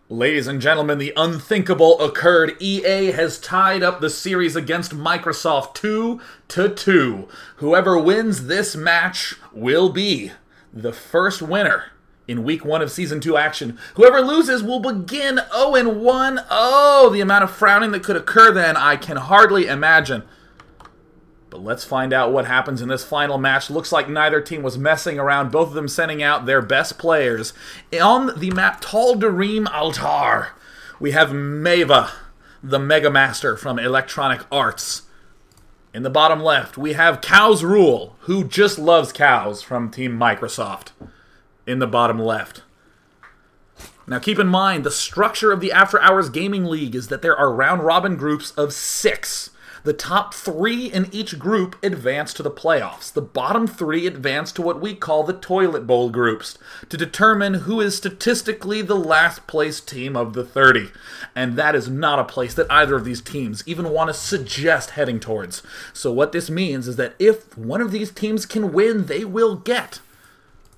Ladies and gentlemen, the unthinkable occurred. EA has tied up the series against Microsoft 2-2. Whoever wins this match will be the first winner in Week 1 of Season 2 action. Whoever loses will begin 0-1. Oh, the amount of frowning that could occur then, I can hardly imagine. But let's find out what happens in this final match. Looks like neither team was messing around, both of them sending out their best players. On the map Tal'Darim Altar, we have Meva, the Mega Master from Electronic Arts. In the bottom left, we have Cow's Rule, who just loves cows, from Team Microsoft. In the bottom left. Now keep in mind, the structure of the After Hours Gaming League is that there are round-robin groups of 6. The top 3 in each group advance to the playoffs. The bottom 3 advance to what we call the toilet bowl groups, to determine who is statistically the last place team of the 30. And that is not a place that either of these teams even want to suggest heading towards. So what this means is that if one of these teams can win, they will get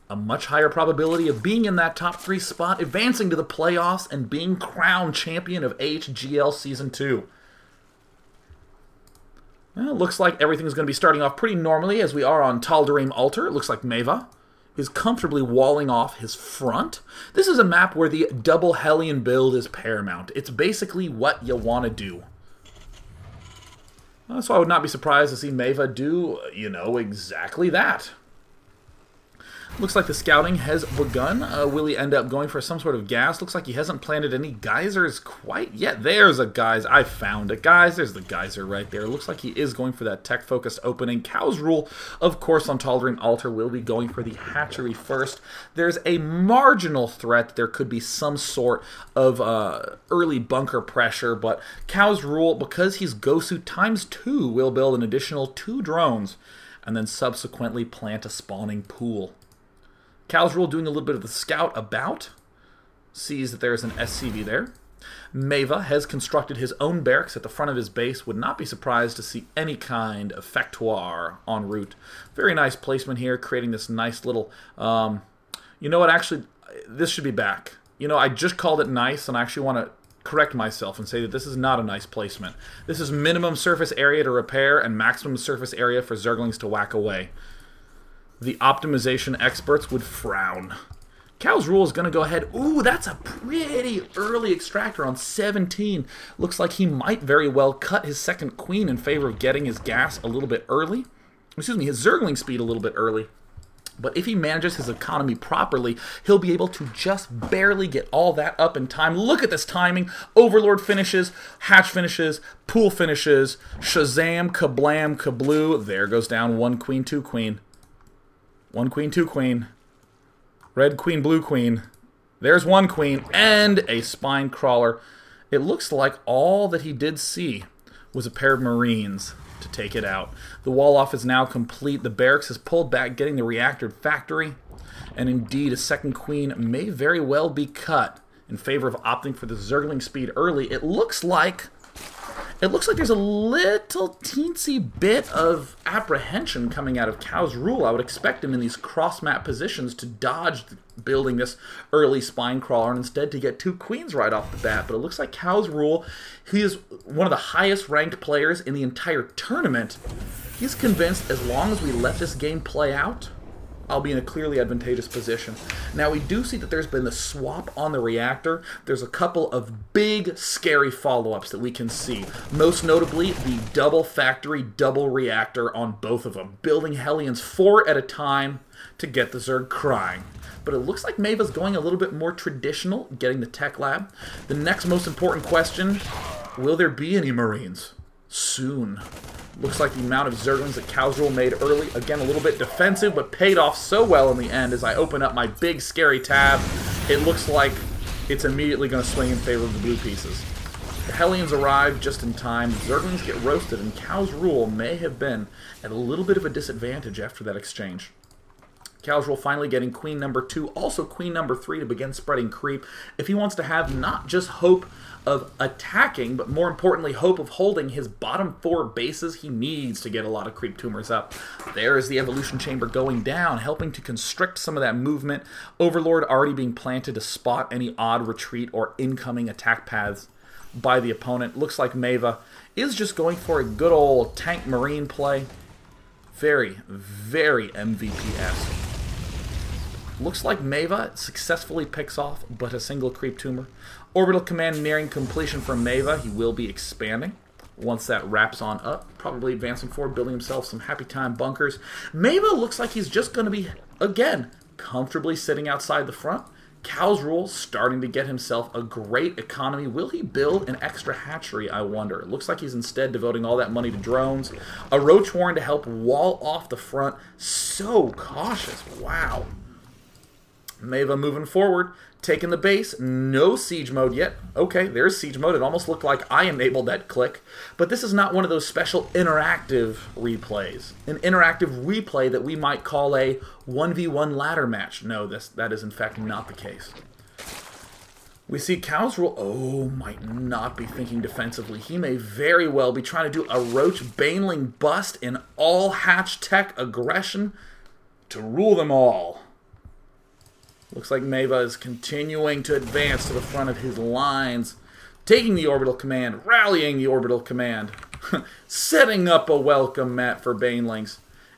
a much higher probability of being in that top 3 spot, advancing to the playoffs, and being crowned champion of AHGL Season 2. Well, it looks like everything's going to be starting off pretty normally as we are on Tal'Darim Altar. It looks like Meva is comfortably walling off his front. This is a map where the double Hellion build is paramount. It's basically what you want to do. So I would not be surprised to see Meva do, exactly that. Looks like the scouting has begun. Will he end up going for some sort of gas? Looks like he hasn't planted any geysers quite yet. There's a geyser. I found it, guys. There's the geyser right there. Looks like he is going for that tech-focused opening. Cow's Rule, of course, on Tal'Darim Altar will be going for the hatchery first. There's a marginal threat that there could be some sort of early bunker pressure, but Cow's Rule, because he's Gosu ×2, will build an additional 2 drones and then subsequently plant a spawning pool. Cow's Rule doing a little bit of the scout about, sees that there's an SCV there. Meva has constructed his own barracks at the front of his base. Would not be surprised to see any kind of factoire en route. Very nice placement here, creating this nice little... you know what, actually, this should be back. I just called it nice, and I actually want to correct myself and say that this is not a nice placement. This is minimum surface area to repair and maximum surface area for Zerglings to whack away. The optimization experts would frown. Cow's Rule is going to go ahead. Ooh, that's a pretty early extractor on 17. Looks like he might very well cut his second queen in favor of getting his gas a little bit early. Excuse me, his Zergling speed a little bit early. But if he manages his economy properly, he'll be able to just barely get all that up in time. Look at this timing. Overlord finishes, Hatch finishes, Pool finishes, Shazam, Kablam, Kabloo. There goes down 1 queen, 2 queen. 1 queen, 2 queen. Red queen, blue queen. There's 1 queen and a spine crawler. It looks like all that he did see was a pair of Marines to take it out. The wall off is now complete. The barracks is pulled back, getting the reactor factory. And indeed, a second queen may very well be cut in favor of opting for the Zergling speed early. It looks like there's a little teensy bit of apprehension coming out of Cow's Rule. I would expect him in these cross-map positions to dodge building this early spine crawler and instead to get 2 queens right off the bat. But it looks like Cow's Rule, he is one of the highest ranked players in the entire tournament. He's convinced as long as we let this game play out, I'll be in a clearly advantageous position. Now, we do see that there's been the swap on the reactor. There's a couple of big, scary follow-ups that we can see. Most notably, the double factory, double reactor on both of them. Building Hellions 4 at a time to get the Zerg crying. But it looks like Meva's going a little bit more traditional, getting the tech lab. The next most important question, will there be any Marines? Soon. Looks like the amount of Zerglings that Cow's Rule made early, again, a little bit defensive, but paid off so well in the end. As I open up my big, scary tab, it looks like it's immediately going to swing in favor of the blue pieces. The Hellions arrive just in time, Zerglings get roasted, and Cow's Rule may have been at a little bit of a disadvantage after that exchange. Casual finally getting queen number 2, also queen number 3 to begin spreading creep. If he wants to have not just hope of attacking, but more importantly, hope of holding his bottom 4 bases, he needs to get a lot of creep tumors up. There is the evolution chamber going down, helping to constrict some of that movement. Overlord already being planted to spot any odd retreat or incoming attack paths by the opponent. Looks like Meva is just going for a good old tank marine play. Very, very MVP-esque. Looks like Meva successfully picks off but a single creep tumor. Orbital command nearing completion for Meva. He will be expanding once that wraps on up. Probably advancing forward, building himself some happy time bunkers. Meva looks like he's just going to be, again, comfortably sitting outside the front. Cow's Rule starting to get himself a great economy. Will he build an extra hatchery, I wonder? It looks like he's instead devoting all that money to drones. A Roach Warren to help wall off the front. So cautious. Wow. Meva moving forward, taking the base. No siege mode yet. Okay, there's siege mode. It almost looked like I enabled that click. But this is not one of those special interactive replays. An interactive replay that we might call a 1v1 ladder match. No, that is in fact not the case. We see Cow's Rule, might not be thinking defensively. He may very well be trying to do a Roach Baneling bust in all hatch tech aggression to rule them all. Looks like Meva is continuing to advance to the front of his lines, taking the orbital command, rallying the orbital command, setting up a welcome mat for Banelings.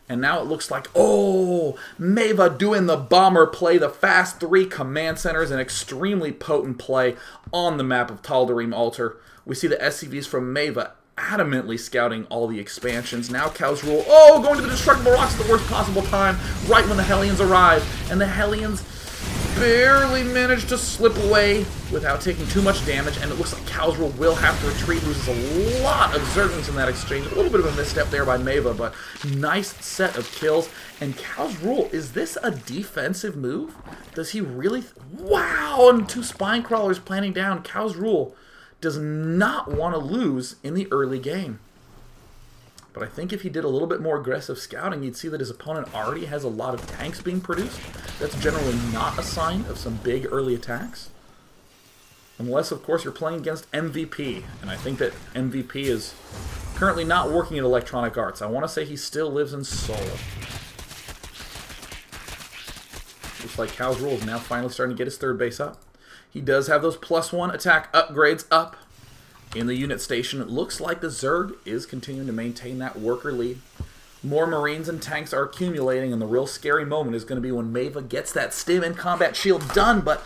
And now it looks like, Meva doing the bomber play, the fast 3 command centers, an extremely potent play on the map of Tal'Darim Altar. We see the SCVs from Meva adamantly scouting all the expansions. Now Cow's Rule, going to the destructible rocks at the worst possible time, right when the Hellions arrive. And the Hellions barely managed to slip away without taking too much damage, and it looks like Cow's Rule will have to retreat. Loses a lot of Zerglings in that exchange. A little bit of a misstep there by Meva, but nice set of kills. And Cow's Rule, is this a defensive move? Does he really... Wow! And 2 Spine Crawlers planting down. Cow's Rule does not want to lose in the early game. But I think if he did a little bit more aggressive scouting, you'd see that his opponent already has a lot of tanks being produced. That's generally not a sign of some big early attacks. Unless, of course, you're playing against MVP. And I think that MVP is currently not working at Electronic Arts. I want to say he still lives in Seoul. Looks like Cow's Rule is now finally starting to get his 3rd base up. He does have those +1 attack upgrades up. In the unit station, it looks like the Zerg is continuing to maintain that worker lead. More Marines and tanks are accumulating, and the real scary moment is going to be when Meva gets that stim and combat shield done, but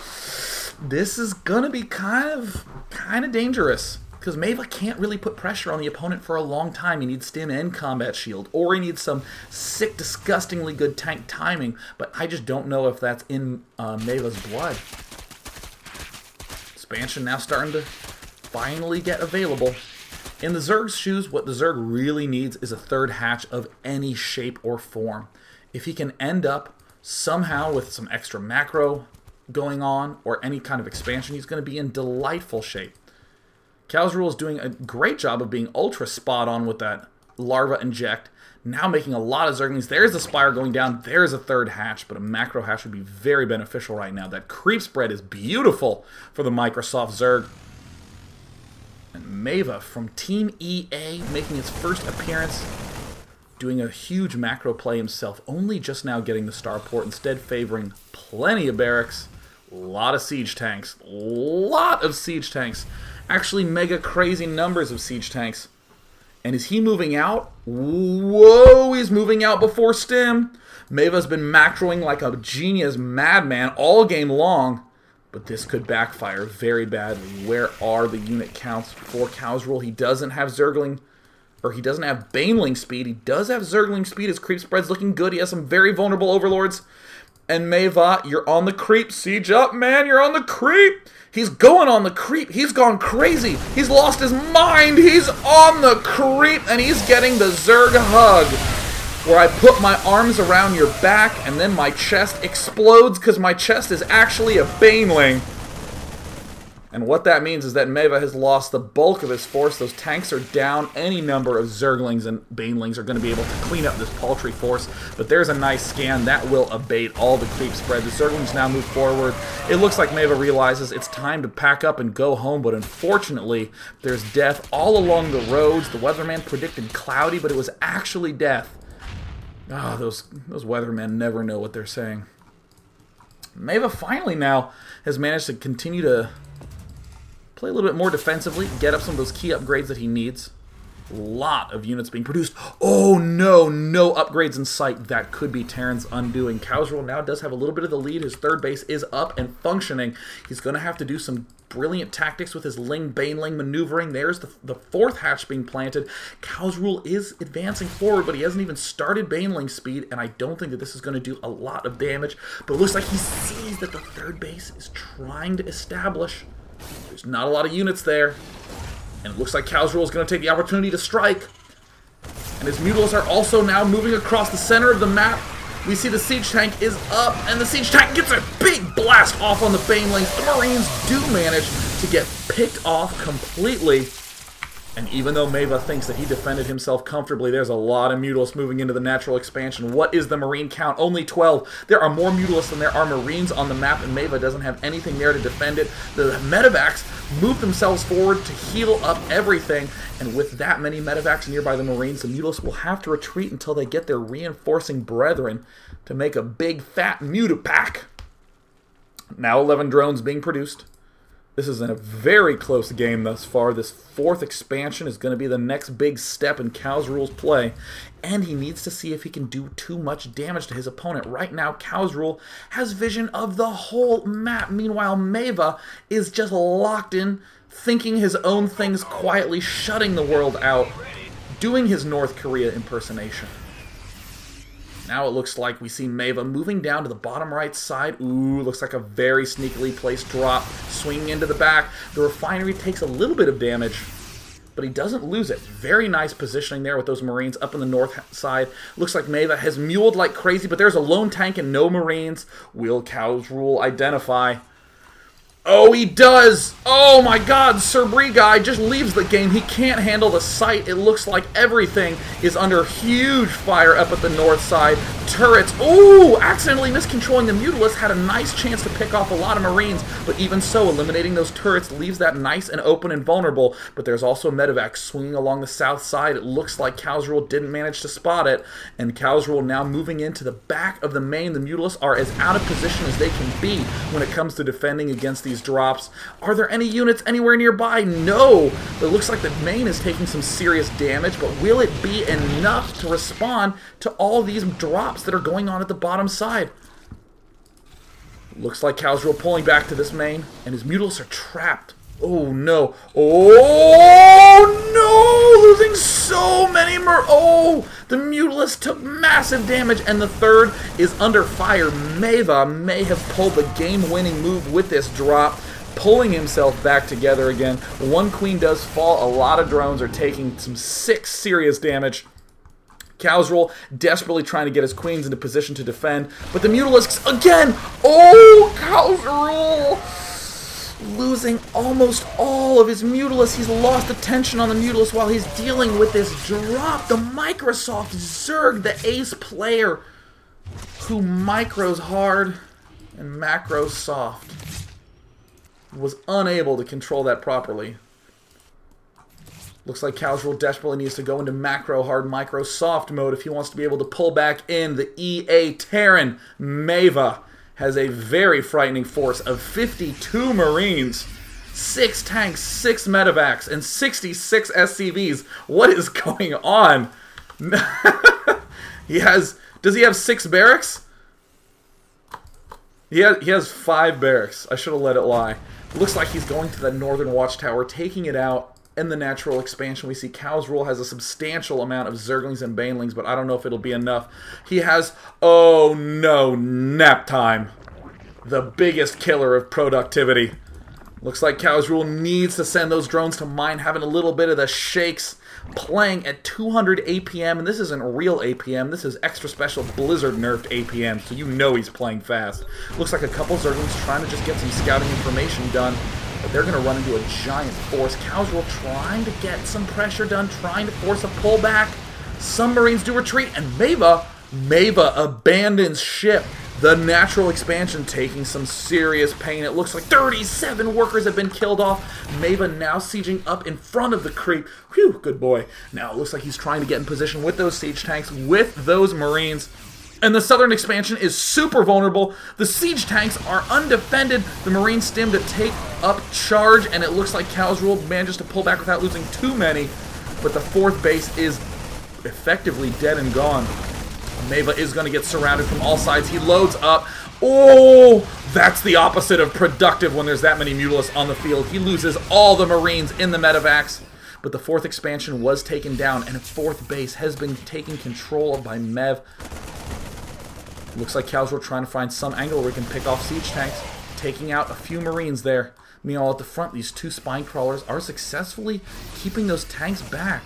this is going to be kind of dangerous, because Meva can't really put pressure on the opponent for a long time. He needs stim and combat shield, or he needs some sick, disgustingly good tank timing, but I just don't know if that's in Meva's blood. Expansion now starting to finally get available. In the Zerg's shoes, what the Zerg really needs is a 3rd hatch of any shape or form. If he can end up somehow with some extra macro going on or any kind of expansion, he's going to be in delightful shape. Cow's Rule is doing a great job of being ultra spot on with that larva inject. Now making a lot of Zerglings. There's the Spire going down. There's a 3rd hatch, but a macro hatch would be very beneficial right now. That creep spread is beautiful for the Microsoft Zerg. And Meva from Team EA making his first appearance, doing a huge macro play himself, only just now getting the starport, instead favoring plenty of barracks, a lot of siege tanks, actually mega crazy numbers of siege tanks. And is he moving out? Whoa, he's moving out before stim. Meva's been macroing like a genius madman all game long. But this could backfire very badly. Where are the unit counts for Cow's Rule? He doesn't have Zergling, or he doesn't have Baneling speed. He does have Zergling speed. His creep spread's looking good. He has some very vulnerable overlords. And Meva, you're on the creep. Siege up, man. You're on the creep. He's going on the creep. He's gone crazy. He's lost his mind. He's on the creep, and he's getting the Zerg hug, where I put my arms around your back and then my chest explodes because my chest is actually a Baneling. And what that means is that Meva has lost the bulk of his force. Those tanks are down. Any number of Zerglings and Banelings are going to be able to clean up this paltry force. But there's a nice scan. That will abate all the creep spread. The Zerglings now move forward. It looks like Meva realizes it's time to pack up and go home. But unfortunately, there's death all along the roads. The weatherman predicted cloudy, but it was actually death. Ah, those weathermen never know what they're saying. Meva finally now has managed to continue to play a little bit more defensively, get up some of those key upgrades that he needs. A lot of units being produced. Oh no, no upgrades in sight. That could be Terran's undoing. Cowsrule now does have a little bit of the lead. His third base is up and functioning. He's going to have to do some brilliant tactics with his Baneling maneuvering. There's the fourth hatch being planted. Cowsrule is advancing forward, but he hasn't even started Baneling speed, and I don't think that this is going to do a lot of damage. But it looks like he sees that the third base is trying to establish. There's not a lot of units there. And it looks like Cowsrule is going to take the opportunity to strike. And his Mutalisks are also now moving across the center of the map. We see the Siege Tank is up, and the Siege Tank gets a big blast off on the Banelings. The Marines do manage to get picked off completely. And even though Meva thinks that he defended himself comfortably, there's a lot of Mutalisks moving into the natural expansion. What is the Marine count? Only 12. There are more Mutalisks than there are Marines on the map, and Meva doesn't have anything there to defend it. The Medivacs move themselves forward to heal up everything, and with that many Medivacs nearby the Marines, the Mutalisks will have to retreat until they get their reinforcing brethren to make a big fat Mutapack. Now 11 drones being produced. This is a very close game thus far. This fourth expansion is going to be the next big step in Cowsrule's play, and he needs to see if he can do too much damage to his opponent. Right now, Cowsrule has vision of the whole map. Meanwhile, Meva is just locked in, thinking his own things quietly, shutting the world out, doing his North Korea impersonation. Now it looks like we see Meva moving down to the bottom right side. Ooh, looks like a very sneakily placed drop. Swinging into the back. The refinery takes a little bit of damage, but he doesn't lose it. Very nice positioning there with those Marines up on the north side. Looks like Meva has muled like crazy, but there's a lone tank and no Marines. Will Cowsrule identify? Oh, he does! Oh my god, Sir Bree guy just leaves the game. He can't handle the sight. It looks like everything is under huge fire up at the north side. Turrets, ooh, accidentally miscontrolling the Mutalisks, had a nice chance to pick off a lot of Marines, but even so, eliminating those turrets leaves that nice and open and vulnerable. But there's also Medivac swinging along the south side. It looks like Cowsrule didn't manage to spot it, and Cowsrule now moving into the back of the main. The Mutalisks are as out of position as they can be when it comes to defending against these drops. Are there any units anywhere nearby? No! It looks like the main is taking some serious damage, but will it be enough to respond to all these drops that are going on at the bottom side? Looks like Cowsrule pulling back to this main, and his Mutalisks are trapped. Oh no. Oh no! Losing so many Oh! The Mutalisks took massive damage, and the third is under fire. Meva may have pulled the game-winning move with this drop, pulling himself back together again. One queen does fall. A lot of drones are taking some serious damage. Cowsrule desperately trying to get his queens into position to defend, but the Mutalisks again! Oh! Cowsrule! Losing almost all of his Mutalisks. He's lost attention on the Mutalisks while he's dealing with this drop. The Microsoft Zerg, the ace player, who micros hard and macros soft, was unable to control that properly. Looks like Cowsrule desperately needs to go into macro hard, micro soft mode if he wants to be able to pull back in the EA Terran. Meva has a very frightening force of 52 Marines, 6 tanks, 6 Medivacs, and 66 SCVs. What is going on? Does he have 6 barracks? He has 5 barracks. I should have let it lie. Looks like he's going to the northern watchtower, taking it out. In the natural expansion, we see Cowsrule has a substantial amount of Zerglings and Banelings, but I don't know if it'll be enough. He has, oh no, nap time. The biggest killer of productivity. Looks like Cowsrule needs to send those drones to mine, having a little bit of the shakes. Playing at 200 APM, and this isn't real APM, this is extra special Blizzard nerfed APM, so you know he's playing fast. Looks like a couple Zerglings trying to just get some scouting information done. but they're going to run into a giant force. Casual trying to get some pressure done, trying to force a pullback. Some Marines do retreat, and Meva abandons ship. The natural expansion taking some serious pain. It looks like 37 workers have been killed off. Meva now sieging up in front of the creep. Whew, good boy. Now it looks like he's trying to get in position with those siege tanks, with those Marines. And the southern expansion is super vulnerable. The siege tanks are undefended. The Marines stim to take up charge, and it looks like Casual manages to pull back without losing too many. But the 4th base is effectively dead and gone. Meva is going to get surrounded from all sides. He loads up. Oh, that's the opposite of productive when there's that many Mutalisks on the field. He loses all the Marines in the medevacs. But the 4th expansion was taken down, and a 4th base has been taken control of by Mev. Looks like Casual trying to find some angle where he can pick off siege tanks, taking out a few Marines there. Meanwhile, at the front, these 2 spine crawlers are successfully keeping those tanks back.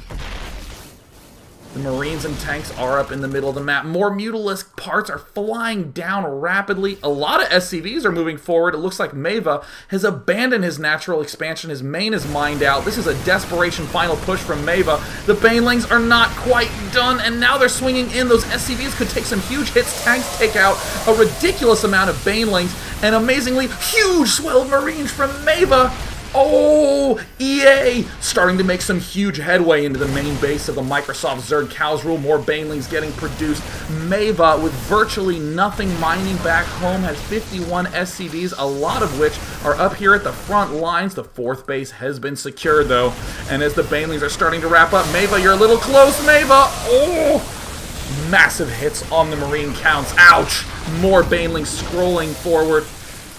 The Marines and tanks are up in the middle of the map. More Mutalisk parts are flying down rapidly. A lot of SCVs are moving forward. It looks like Meva has abandoned his natural expansion. His main is mined out. This is a desperation final push from Meva. The Banelings are not quite done, and now they're swinging in. Those SCVs could take some huge hits. Tanks take out a ridiculous amount of Banelings, and amazingly, huge swell of Marines from Meva. Oh, EA starting to make some huge headway into the main base of the Microsoft Zerg Casual. More Banelings getting produced. Meva, with virtually nothing mining back home, has 51 SCVs, a lot of which are up here at the front lines. The 4th base has been secured, though. And as the Banelings are starting to wrap up, Meva, you're a little close, Meva. Oh, massive hits on the Marine counts. Ouch. More Banelings scrolling forward.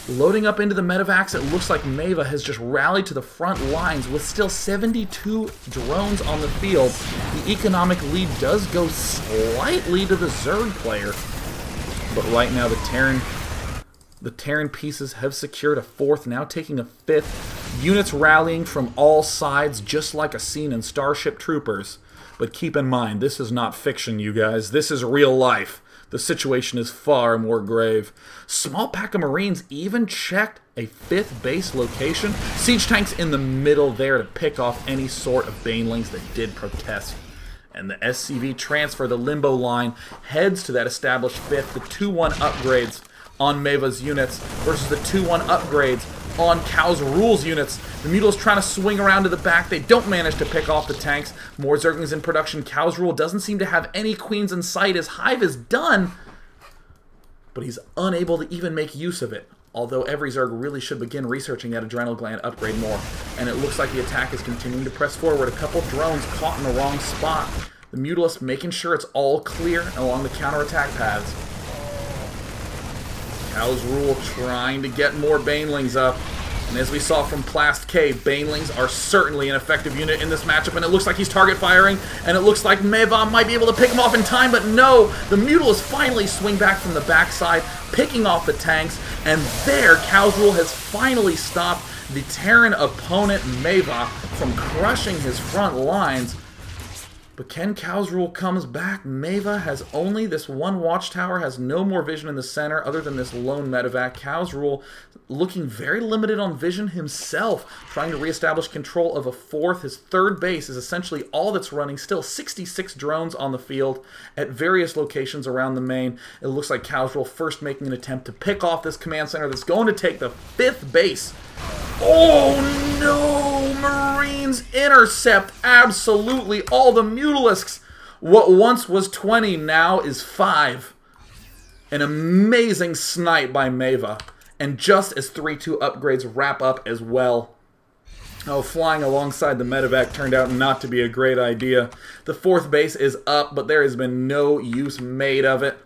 Loading up into the medevacs, it looks like Meva has just rallied to the front lines with still 72 drones on the field. The economic lead does go slightly to the Zerg player. But right now the Terran pieces have secured a 4th, now taking a 5th. Units rallying from all sides, just like a scene in Starship Troopers. But keep in mind, this is not fiction, you guys. This is real life. The situation is far more grave. Small pack of Marines even checked a 5th base location. Siege tanks in the middle there to pick off any sort of Banelings that did protest. And the SCV transfer, the Limbo line, heads to that established 5th. The 2-1 upgrades on Meva's units versus the 2-1 upgrades on Cal's Rules units. The Mutalisks trying to swing around to the back. They don't manage to pick off the tanks. More Zerglings in production. Cal's Rule doesn't seem to have any queens in sight. His hive is done, but he's unable to even make use of it. Although every Zerg really should begin researching that Adrenal Gland upgrade more. And it looks like the attack is continuing to press forward. A couple drones caught in the wrong spot. The Mutalisks making sure it's all clear along the counterattack paths. Cal's Rule trying to get more Banelings up. And as we saw from Plast K, Banelings are certainly an effective unit in this matchup, and it looks like he's target firing, and it looks like Meva might be able to pick him off in time, but no! The Mutalisks finally swing back from the backside, picking off the tanks, and there, Cal's Rule has finally stopped the Terran opponent, Meva, from crushing his front lines. But Ken Cal's Rule comes back. Meva has only this one watchtower, has no more vision in the center other than this lone medevac. Cal's Rule looking very limited on vision himself, trying to reestablish control of a 4th. His 3rd base is essentially all that's running. Still 66 drones on the field at various locations around the main. It looks like Cal's Rule first making an attempt to pick off this command center that's going to take the 5th base. Oh no! Marines intercept absolutely all the Mutalisks. What once was 20 now is 5. An amazing snipe by Meva. And just as 3-2 upgrades wrap up as well. Oh, flying alongside the medevac turned out not to be a great idea. The 4th base is up, but there has been no use made of it.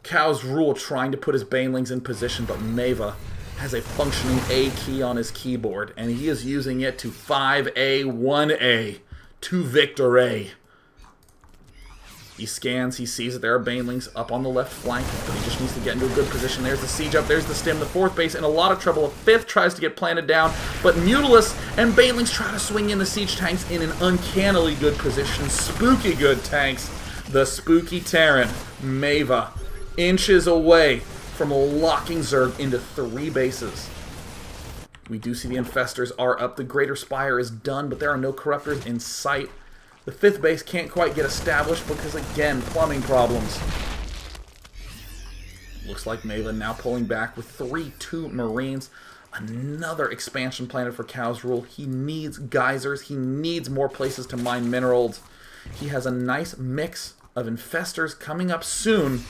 Cal's Rule trying to put his Banelings in position, but Meva has a functioning A key on his keyboard, and he is using it to 5A, 1A, to victory. He scans, he sees that there are Banelings up on the left flank, but he just needs to get into a good position. There's the siege up, there's the stim, the 4th base in a lot of trouble. A 5th tries to get planted down, but Mutalisks and Banelings try to swing in the siege tanks in an uncannily good position. Spooky good tanks. The spooky Terran, Meva, inches away from locking Zerg into 3 bases. We do see the Infestors are up. The Greater Spire is done, but there are no Corruptors in sight. The 5th base can't quite get established because, again, plumbing problems. Looks like Maven now pulling back with 3-2 Marines. Another expansion planet for Cow's Rule. He needs geysers. He needs more places to mine minerals. He has a nice mix of Infestors coming up soon,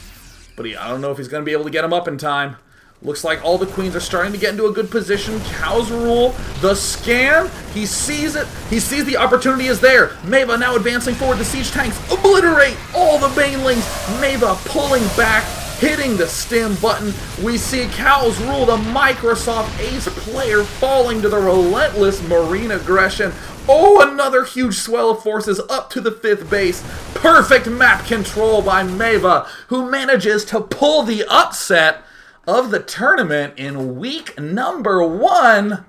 but I don't know if he's going to be able to get them up in time. Looks like all the queens are starting to get into a good position. Cow's Rule, the scan, he sees it. He sees the opportunity is there. Meva now advancing forward. The siege tanks obliterate all the banelings. Meva pulling back, hitting the stim button. We see Cow's Rule, the Microsoft ace player, falling to the relentless marine aggression. Oh, another huge swell of forces up to the 5th base. Perfect map control by Meva, who manages to pull the upset of the tournament in week number 1.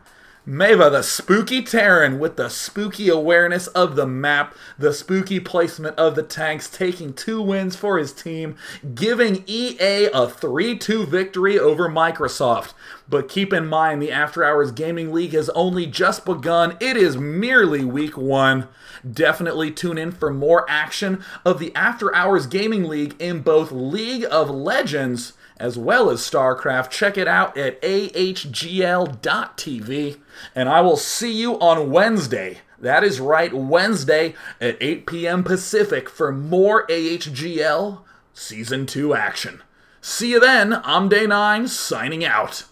Meva, the spooky Terran, with the spooky awareness of the map, the spooky placement of the tanks, taking 2 wins for his team, giving EA a 3-2 victory over Microsoft. But keep in mind, the After Hours Gaming League has only just begun. It is merely week 1. Definitely tune in for more action of the After Hours Gaming League in both League of Legends as well as Starcraft. Check it out at AHGL.tv. And I will see you on Wednesday. That is right, Wednesday at 8 p.m. Pacific for more AHGL Season 2 action. See you then. I'm Day9, signing out.